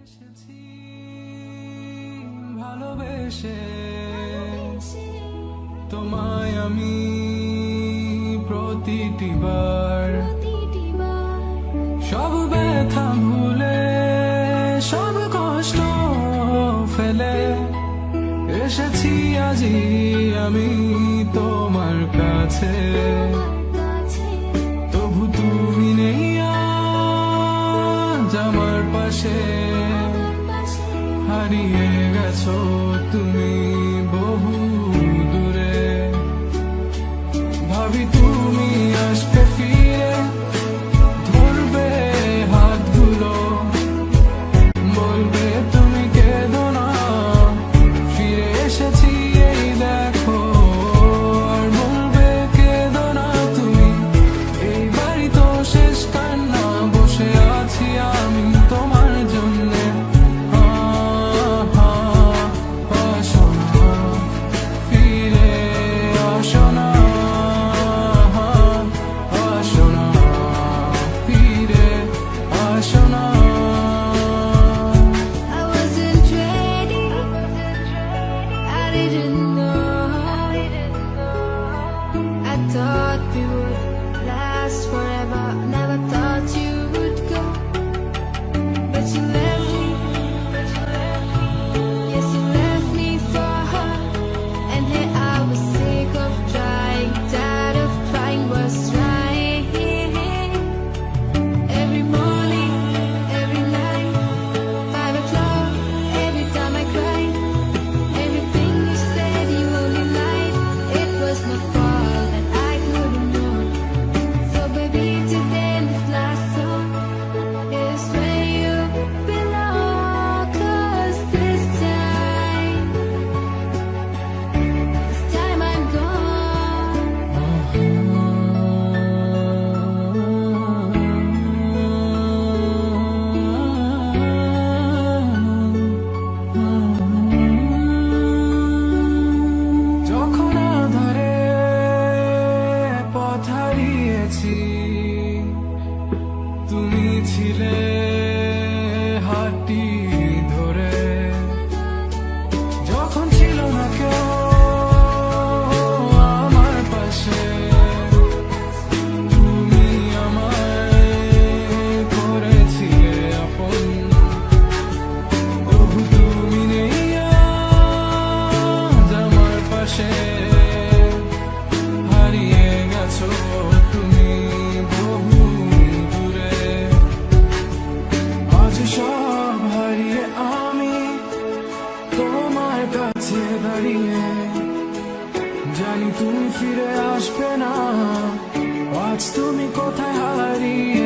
এসেছি ভালোবেসে তোমায় আমি প্রতিটি বার সব ব্যথা ভুলে সব কষ্ট ফেলে এসেছি আজি আমি তোমার কাছে তবু তুমি নেই আজ আমার পাশে হারিয়ে গেছো তুমি বহু দূরে ভাবি তুমি আসবে ফিরে ধরবে হাতগুলো বলবে তুমি কেঁদো না ফিরে এসেছি এই দেখো আর বলবে কেঁদো না তুমি এই বাড়ি তো শেষ কান্না বসে আছি আমি তোমার জন্যে I thought we would last forever. Never thought you would go, but you left me. Yes, you left me for her. And here I was sick of trying, tired of trying, was trying. Every morning, every night, 5 o'clock, every time I cried. Everything you said, you only lied. It was my fault and I couldn't know. So baby, today this last song is where you belong. 'Cause this time I'm gone. যখন আধারে পথ হারিয়েছি তুমি ছিলে হাতটি ধরে যখন ছিল না কেউ আমার পাশে তুমি আমায় করেছিলে আপন তবু তুমি নেই আজ আমার পাশে হারিয়ে গেছো তুমি বহু দূরে আজ সব হারিয়ে আমি তোমার কাছে দাঁড়িয়ে জানি তুমি ফিরে আসবে না আজ তুমি কোথায় হারিয়ে